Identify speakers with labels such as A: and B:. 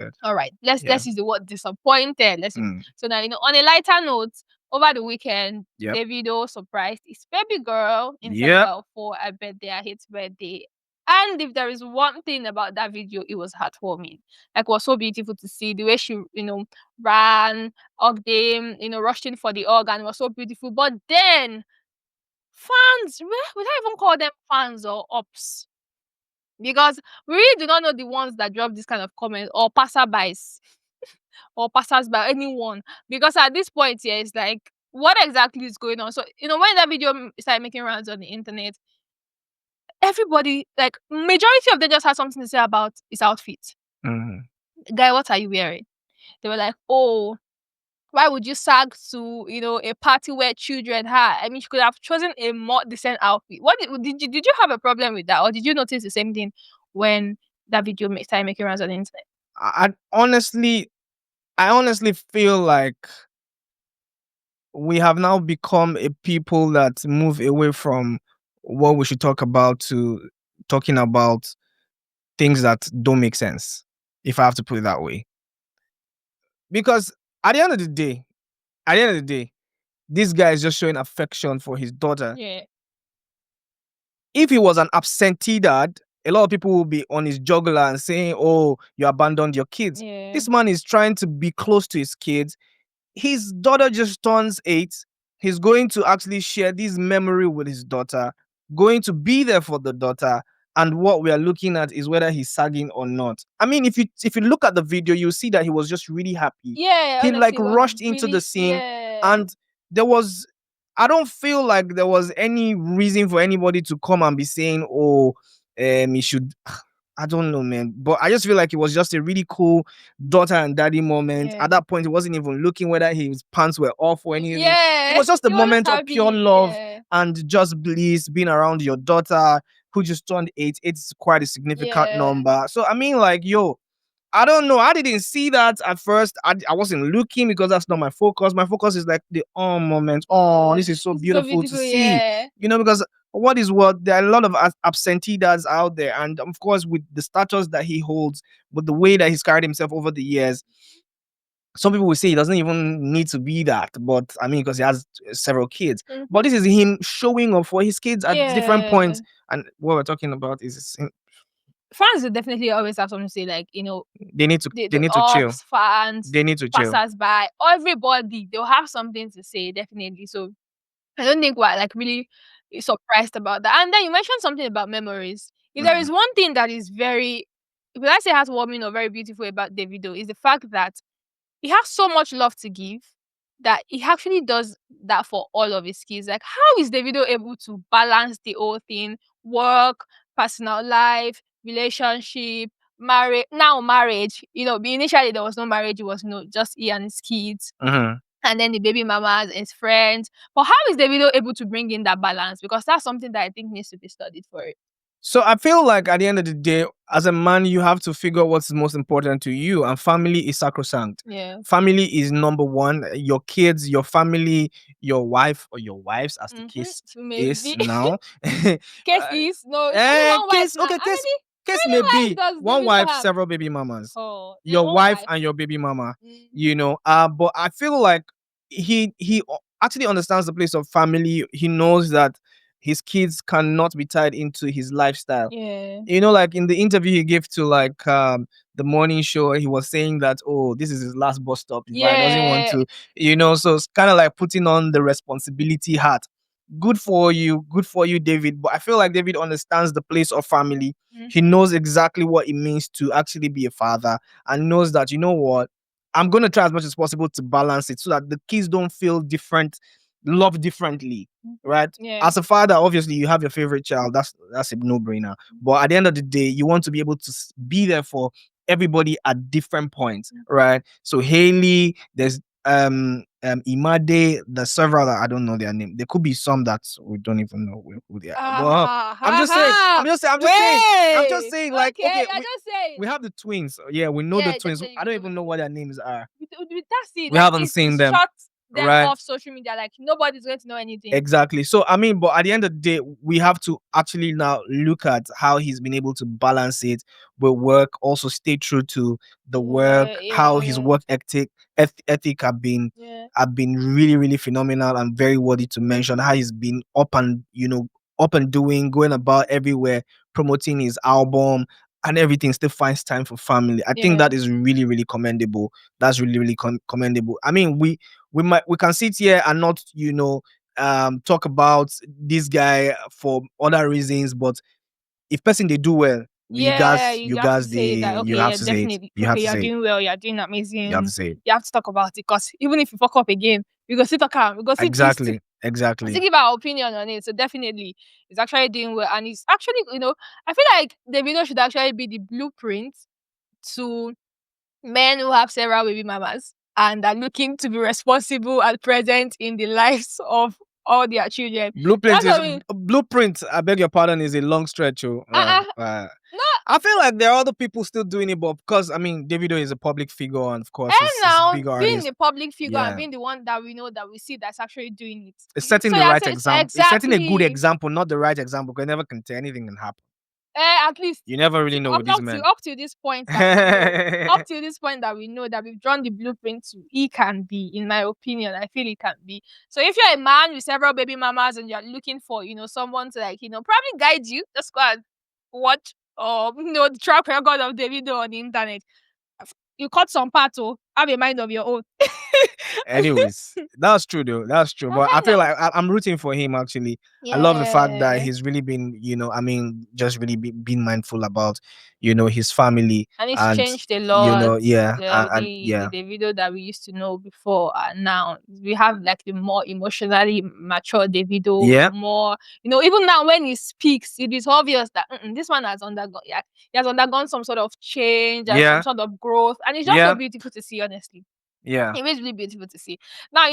A: disappointed.
B: All right, let's use the word disappointed. So now, on a lighter note, over the weekend, Davido surprised his baby girl in Senegal for a birthday, a hit birthday. And if there is one thing about that video, it was heartwarming. Like, it was so beautiful to see the way she, ran, hugged him, rushed in for the hug, and it was so beautiful. But then, fans, we don't even call them fans or ops, because we really do not know the ones that drop this kind of comment, or passerbys or passers-by, anyone. Because at this point, it's like, what exactly is going on? So, when that video started making rounds on the internet, everybody, like, majority of them just had something to say about his outfit. Guy, what are you wearing? They were like, oh, why would you sag to, a party where children had? I mean, she could have chosen a more decent outfit. What did you have a problem with that? Or did you notice the same thing when that video started making rounds on the internet?
A: I honestly feel like we have now become a people that move away from what we should talk about to talking about things that don't make sense, if I have to put it that way. Because at the end of the day, this guy is just showing affection for his daughter.
B: Yeah.
A: If he was an absentee dad, a lot of people will be on his jugular and saying, oh, you abandoned your kids.
B: Yeah.
A: This man is trying to be close to his kids. His daughter just turns 8. He's going to actually share this memory with his daughter, going to be there for the daughter. And what we are looking at is whether he's sagging or not. I mean, if you look at the video, you see that he was just really happy.
B: Yeah,
A: He rushed into the scene, and I don't feel like there was any reason for anybody to come and be saying, oh, he should. I don't know, man. But I just feel like it was just a really cool daughter and daddy moment.
B: Yeah.
A: At that point, he wasn't even looking whether his pants were off or anything.
B: Yeah.
A: It was just a moment of pure love and just bliss, being around your daughter who just turned 8. It's quite a significant number. So, I mean, like, I don't know. I didn't see that at first. I wasn't looking because that's not my focus. My focus is like the moment. Oh, this is so beautiful to see. Because what there are a lot of absentee dads out there, and of course with the status that he holds, with the way that he's carried himself over the years, some people will say he doesn't even need to be that, but I mean, because he has several kids. But this is him showing up for his kids at different points. And what we're talking about is
B: fans will definitely always have something to say, like,
A: they need to chill.
B: Fans,
A: they need to chill.
B: Passers-by, everybody, they'll have something to say, definitely. So I don't think we're like really surprised about that. And then you mentioned something about memories. If there is one thing that is very, if I say heartwarming or very beautiful about Davido, is the fact that he has so much love to give that he actually does that for all of his kids. Like, how is Davido able to balance the whole thing? Work, personal life, relationship, marriage. Initially there was no marriage, it was just he and his kids. And then the baby mamas, his friends. But how is Davido able to bring in that balance? Because that's something that I think needs to be studied for it.
A: So I feel like at the end of the day, as a man, you have to figure out what's most important to you, and family is sacrosanct.
B: Yeah.
A: Family is number one. Your kids, your family, your wife or your wives, as the case is now.
B: Case is no.
A: Case may be one wife, several baby mamas. Your wife and your baby mama. But I feel like he actually understands the place of family. He knows that his kids cannot be tied into his lifestyle.
B: Yeah.
A: Like in the interview he gave to the morning show, he was saying that, oh, this is his last bus stop. He doesn't want to, so it's kind of like putting on the responsibility hat. Good for you, David. But I feel like David understands the place of family. He knows exactly what it means to actually be a father, and knows that, I'm going to try as much as possible to balance it so that the kids don't feel loved differently, right?
B: Yeah.
A: As a father, obviously you have your favorite child. That's a no-brainer. But at the end of the day, you want to be able to be there for everybody at different points, right? So Haley, there's Imade, the several that I don't know their name. There could be some that we don't even know who they are. I'm just saying. Like, okay, we have the twins. Yeah, we know the twins. I don't even know what their names are.
B: That's it.
A: We haven't seen them.
B: them off social media. Like nobody's going to know anything.
A: Exactly. So I mean, but at the end of the day, we have to actually now look at how he's been able to balance it with work, also stay true to the work, how his work ethic have been really, really phenomenal and very worthy to mention. How he's been up and doing, going about everywhere, promoting his album and everything, still finds time for family. I think that is really, really commendable. That's really, really commendable. I mean, we can sit here and not, talk about this guy for other reasons, but if person they do well, you guys
B: have to say that. Okay,
A: you have to say
B: definitely.
A: it. You have to
B: you're
A: say
B: doing well. You're doing amazing.
A: You have to say it.
B: You have to talk about it, because even if you fuck up again, we go sit talk. We go sit
A: exactly.
B: to give our opinion on it. So definitely, it's actually doing well, and it's actually, I feel like the video should actually be the blueprint to men who have several baby mamas and are looking to be responsible and present in the lives of all their children.
A: Blueprint. I beg your pardon, is a long stretch.
B: No,
A: I feel like there are other people still doing it, but because I mean, Davido is a public figure, and of course,
B: and now
A: being
B: the public figure and being the one that we know, that we see that's actually doing it,
A: it's setting the right example. Exactly. It's setting a good example, not the right example. Because never can tell anything can happen.
B: At least
A: you never really know with these men.
B: Up to this point up to this point that we know, that we've drawn the blueprint to, he can be, in my opinion, I feel he can be. So if you're a man with several baby mamas and you're looking for, someone to, like, probably guide you, just go and watch, or the track record of Davido on the internet. You cut some part, have a mind of your own.
A: Anyways, that's true though. That's true. But I feel like I'm rooting for him actually. I love the fact that he's really been, just really being mindful about, his family.
B: And it's changed a lot.
A: The
B: Davido that we used to know before, and now we have like the more emotionally mature Davido. More, even now when he speaks, it is obvious that this man has undergone. He has undergone some sort of change and some sort of growth, and it's just so beautiful to see, honestly. It was really beautiful to see. Now,